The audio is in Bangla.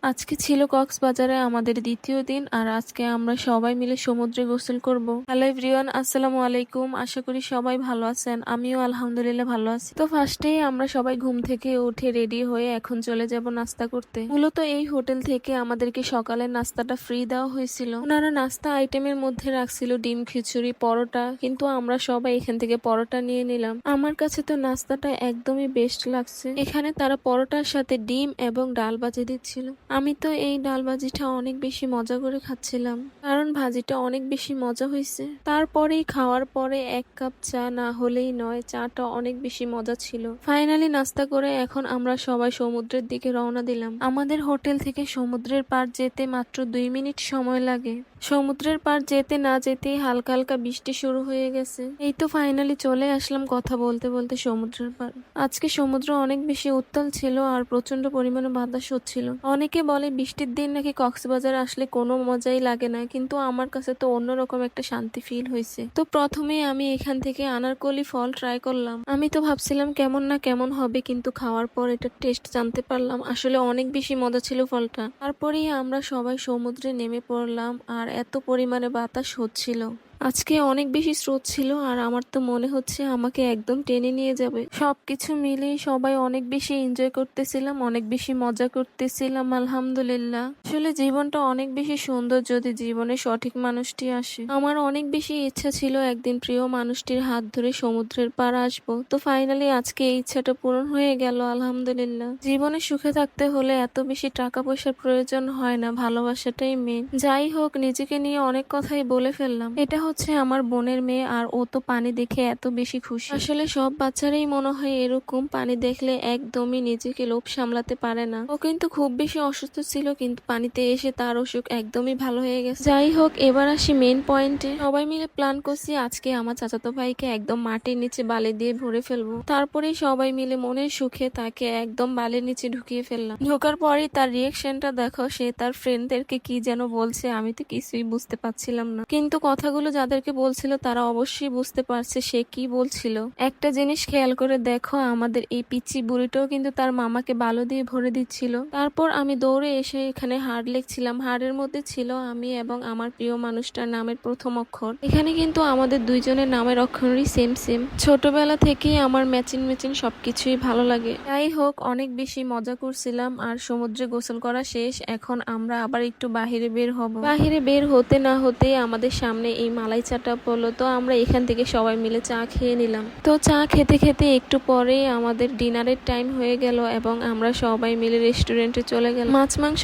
আজকে ছিল কক্সবাজারে আমাদের দ্বিতীয় দিন আর আজকে আমরা সবাই মিলে সমুদ্রে গোসল করব। হ্যালো এভরিওয়ান, আসসালামু আলাইকুম। আশা করি সবাই ভালো আছেন। আমিও আলহামদুলিল্লাহ ভালো আছি। তো ফার্স্টেই আমরা সবাই ঘুম থেকে উঠে রেডি হয়ে এখন চলে যাব নাস্তা করতে। মূলত এই হোটেল থেকে আমাদেরকে সকালের নাস্তাটা ফ্রি দেওয়া হয়েছিল। ওনারা নাস্তা আইটেমের মধ্যে রাখছিল ডিম খিচুড়ি, পরোটা, কিন্তু আমরা সবাই এখান থেকে পরোটা নিয়ে নিলাম। আমার কাছে তো নাস্তাটা একদমই বেস্ট লাগছে। এখানে তারা পরোটার সাথে ডিম এবং ডাল ভাজি দিচ্ছিল। আমি তো এই ডাল ভাজিটা অনেক বেশি মজা করে খাচ্ছিলাম, কারণ ভাজিটা অনেক বেশি মজা হয়েছে। তারপরেই খাওয়ার পরে 1 কাপ চা না হলেই নয়, চাটা অনেক বেশি মজা ছিল। ফাইনালি নাস্তা করে এখন আমরা সবাই সমুদ্রের দিকে রওনা দিলাম। আমাদের হোটেল থেকে সমুদ্রের পার যেতে মাত্র 2 মিনিট সময় লাগে। সমুদ্রের পার যেতে না যেতেই হালকা হালকা বৃষ্টি শুরু হয়ে গেছে। এই তো ফাইনালি চলে আসলাম কথা বলতে বলতে সমুদ্রের পার। আজকে সমুদ্র অনেক বেশি উত্তাল ছিল আর প্রচন্ড পরিমাণে বাতাস হচ্ছিল। অনেকে বলে বৃষ্টির দিন নাকি কক্সবাজার আসলে কোনো মজাই লাগে না, কিন্তু আমার কাছে তো অন্যরকম একটা শান্তি ফিল হয়েছে। তো প্রথমে আমি এখান থেকে আনারকলি ফল ট্রাই করলাম। আমি তো ভাবছিলাম কেমন না কেমন হবে, কিন্তু খাওয়ার পর এটার টেস্ট জানতে পারলাম আসলে অনেক বেশি মজা ছিল ফলটা। তারপরেই আমরা সবাই সমুদ্রে নেমে পড়লাম আর এত পরিমাণে বাতাস হচ্ছিল। আজকে অনেক বেশি স্রোত ছিল আর আমার তো মনে হচ্ছে আমাকে একদম টেনে নিয়ে যাবে। সবকিছু মিলিয়ে সবাই অনেক বেশি এনজয় করতেছিলাম, অনেক বেশি মজা করতেছিলাম। আলহামদুলিল্লাহ, আসলে জীবনটা অনেক বেশি সুন্দর যদি জীবনে সঠিক মানুষটি আসে। আমার অনেক বেশি ইচ্ছা ছিল একদিন প্রিয় মানুষটির হাত ধরে সমুদ্রের পার আসবো। তো ফাইনালি আজকে এই ইচ্ছাটা পূরণ হয়ে গেল আলহামদুলিল্লাহ। জীবনে সুখে থাকতে হলে এত বেশি টাকা পয়সার প্রয়োজন হয় না, ভালোবাসাটাই মেন। যাই হোক, নিজেকে নিয়ে অনেক কথাই বলে ফেললাম। এটা হচ্ছে আমার বোনের মেয়ে আর ও তো পানি দেখে এত বেশি খুশি। আসলে সব বাচ্চারাই মনে হয় এরকম, পানি দেখলে একদমই নিজেকে লোভ সামলাতে পারে না। ও কিন্তু খুব বেশি অসুস্থ ছিল, কিন্তু পানিতে এসে তার অসুখ একদমই ভালো হয়ে গেছে। যাই হোক, এবার আসি মেন পয়েন্টে। সবাই মিলে প্ল্যান করছি আজকে আমার চাচাতো ভাইকে একদম মাটির নিচে বালি দিয়ে ভরে ফেলবো। তারপরেই সবাই মিলে মনের সুখে তাকে একদম বালির নিচে ঢুকিয়ে ফেললাম। ঢোকার পরেই তার রিয়েকশনটা দেখো, সে তার ফ্রেন্ডদেরকে কি যেন বলছে, আমি তো কিছুই বুঝতে পারছিলাম না, কিন্তু কথাগুলো যাদেরকে বলছিল তারা অবশ্যই বুঝতে পারছে সে কি বলছিল। একটা জিনিস খেয়াল করে দেখো, আমাদের এই পিচ্চি বুড়িটাও কিন্তু তার মামাকে বালু দিয়ে ভরে দিচ্ছিল। তারপর আমি দৌড়ে এসে এখানে হাড় লিখছিলাম। হাড়ের মধ্যে ছিল আমি এবং আমার প্রিয় মানুষটার নামের প্রথম অক্ষর। এখানে কিন্তু আমাদের দুইজনের নামের অক্ষরই সেম সেম। ছোটবেলা থেকেই আমার ম্যাচিং ম্যাচিং সবকিছুই ভালো লাগে। যাই হোক, অনেক বেশি মজা করছিলাম আর সমুদ্রে গোসল করা শেষ। এখন আমরা আবার একটু বাহিরে বের হব। বাহিরে বের হতে না হতেই আমাদের সামনে এই মালাই চাটা পড়লো। তো আমরা এখান থেকে সবাই মিলে চা খেয়ে নিলাম। তো চা খেতে খেতে একটু পরেই আমাদের ডিনারের টাইম হয়ে গেল এবং আমরা সবাই মিলে রেস্টুরেন্টে চলে গেলাম। মাছ মাংস